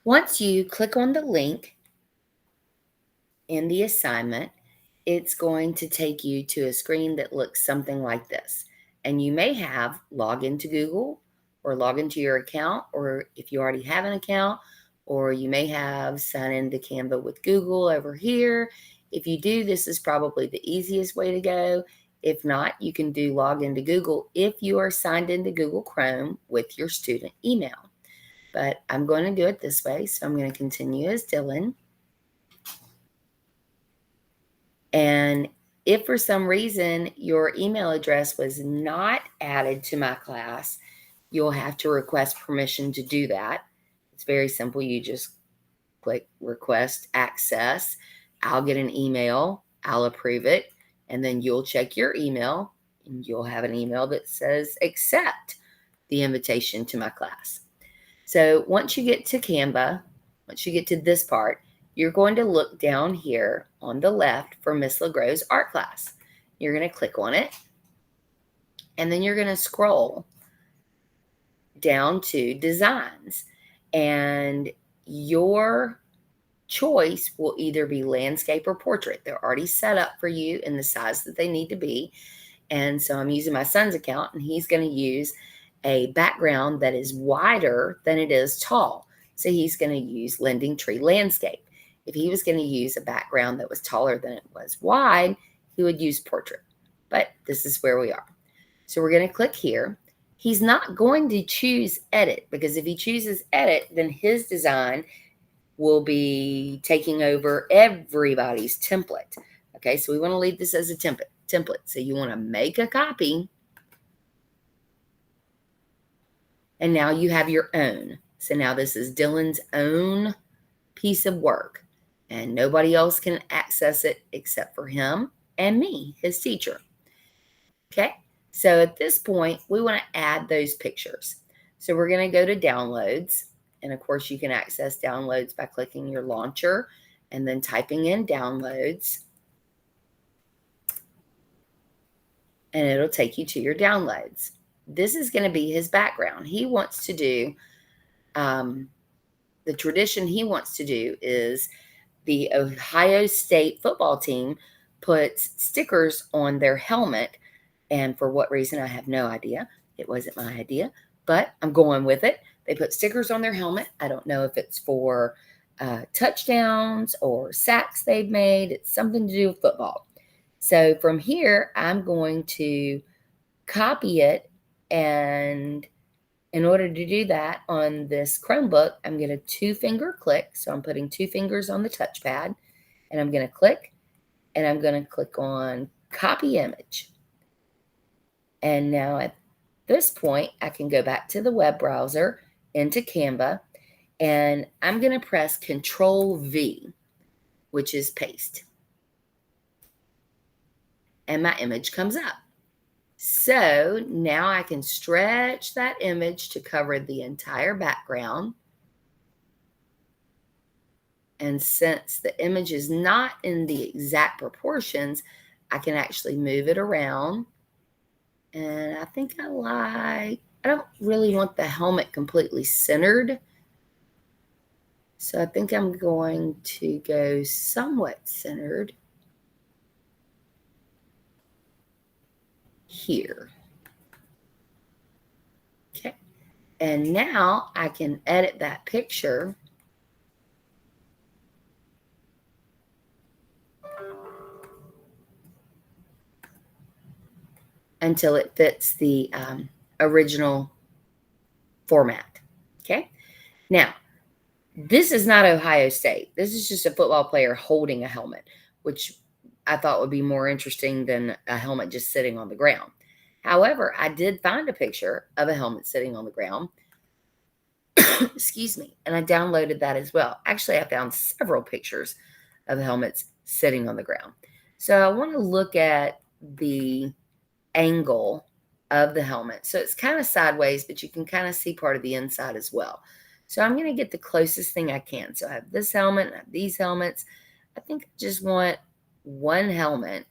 Once you click on the link in the assignment, it's going to take you to a screen that looks something like this. And you may have log into Google or log into your account, or if you already have an account, or you may have sign into Canva with Google over here. If you do, this is probably the easiest way to go. If not, you can do log into Google if you are signed into Google Chrome with your student email. But I'm going to do it this way, so I'm going to continue as Dylan. And if for some reason your email address was not added to my class, you'll have to request permission to do that. It's very simple. You just click request access. I'll get an email, I'll approve it, and then you'll check your email and you'll have an email that says accept the invitation to my class. So once you get to Canva, once you get to this part, you're going to look down here on the left for Miss LeGros's art class. You're going to click on it, and then you're going to scroll down to designs. And your choice will either be landscape or portrait. They're already set up for you in the size that they need to be. And so I'm using my son's account, and he's going to use a background that is wider than it is tall. So he's going to use Lending Tree Landscape. If he was going to use a background that was taller than it was wide, he would use portrait. But this is where we are. So we're going to click here. He's not going to choose edit, because if he chooses edit, then his design will be taking over everybody's template. Okay, so we want to leave this as a template. So you want to make a copy. And now you have your own. So now this is Dylan's own piece of work. And nobody else can access it except for him and me, his teacher. Okay, so at this point, we want to add those pictures. So we're going to go to downloads. And of course, you can access downloads by clicking your launcher and then typing in downloads. And it'll take you to your downloads. This is going to be his background. He wants to do, the tradition he wants to do is the Ohio State football team puts stickers on their helmet. And for what reason, I have no idea. It wasn't my idea, but I'm going with it. They put stickers on their helmet. I don't know if it's for touchdowns or sacks they've made. It's something to do with football. So from here, I'm going to copy it. And in order to do that on this Chromebook, I'm going to 2-finger click. So I'm putting 2 fingers on the touchpad, and I'm going to click, and I'm going to click on copy image. And now at this point, I can go back to the web browser into Canva, and I'm going to press Control V, which is paste. And my image comes up. So now I can stretch that image to cover the entire background. And since the image is not in the exact proportions, I can actually move it around. And I think I don't really want the helmet completely centered. So I think I'm going to go somewhat centered here. Okay. And now I can edit that picture until it fits the original format. Okay. Now, this is not Ohio State. This is just a football player holding a helmet, which I thought would be more interesting than a helmet just sitting on the ground. However, I did find a picture of a helmet sitting on the ground. Excuse me. And I downloaded that as well. Actually, I found several pictures of helmets sitting on the ground. So I want to look at the angle of the helmet. So it's kind of sideways, but you can kind of see part of the inside as well. So I'm going to get the closest thing I can. So I have this helmet, and I have these helmets. I think I just want one helmet.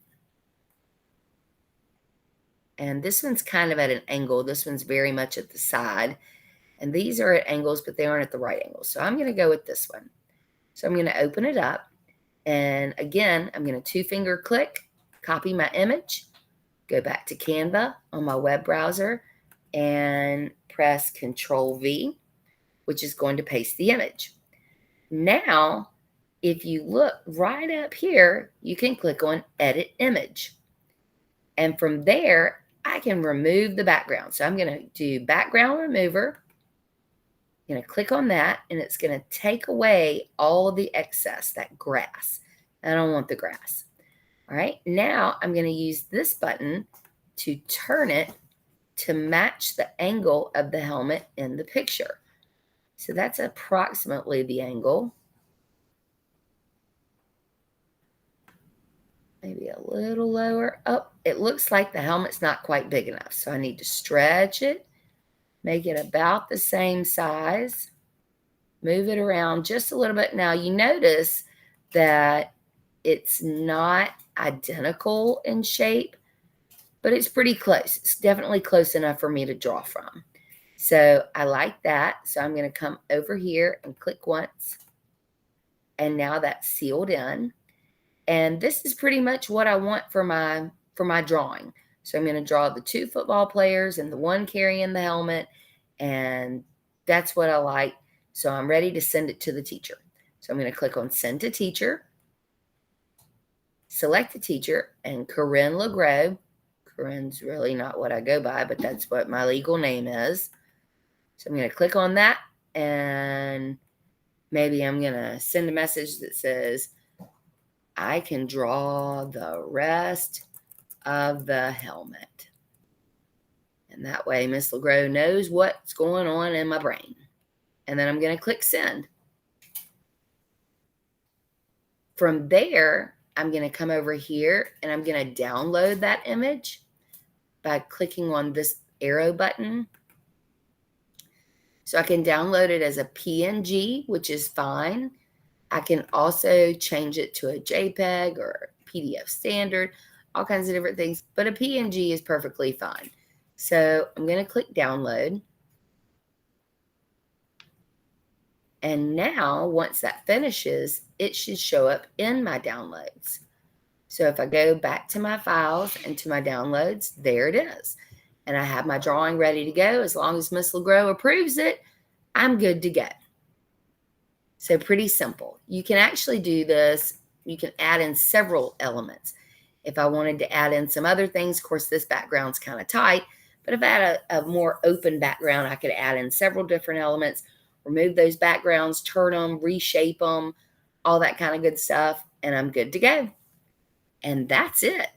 And this one's kind of at an angle. This one's very much at the side. And these are at angles, but they aren't at the right angle. So I'm going to go with this one. So I'm going to open it up. And again, I'm going to 2-finger click, copy my image, go back to Canva on my web browser, and press Control V, which is going to paste the image. Now, if you look right up here, you can click on Edit Image. And from there, I can remove the background. So I'm going to do Background Remover. I'm going to click on that, and it's going to take away all the excess, that grass. I don't want the grass. All right, now I'm going to use this button to turn it to match the angle of the helmet in the picture. So that's approximately the angle. Maybe a little lower. Oh, it looks like the helmet's not quite big enough. So I need to stretch it, make it about the same size, move it around just a little bit. Now you notice that it's not identical in shape, but it's pretty close. It's definitely close enough for me to draw from. So I like that. So I'm going to come over here and click once. And now that's sealed in. And this is pretty much what I want for my drawing. So I'm going to draw the 2 football players and the one carrying the helmet. And that's what I like. So I'm ready to send it to the teacher. So I'm going to click on Send to Teacher. Select the teacher, and Corinne LeGros. Corinne's really not what I go by, but that's what my legal name is. So I'm going to click on that, and maybe I'm going to send a message that says, I can draw the rest of the helmet. And that way Miss LeGros knows what's going on in my brain. And then I'm going to click Send. From there, I'm going to come over here and I'm going to download that image by clicking on this arrow button. So I can download it as a PNG, which is fine. I can also change it to a JPEG or PDF standard, all kinds of different things, but a PNG is perfectly fine. So I'm going to click download. And now, once that finishes, it should show up in my downloads. So if I go back to my files and to my downloads, there it is. And I have my drawing ready to go. As long as Miss LeGros approves it, I'm good to go. So pretty simple. You can actually do this. You can add in several elements. If I wanted to add in some other things, of course, this background's kind of tight, but if I had a more open background, I could add in several different elements, remove those backgrounds, turn them, reshape them, all that kind of good stuff, and I'm good to go. And that's it.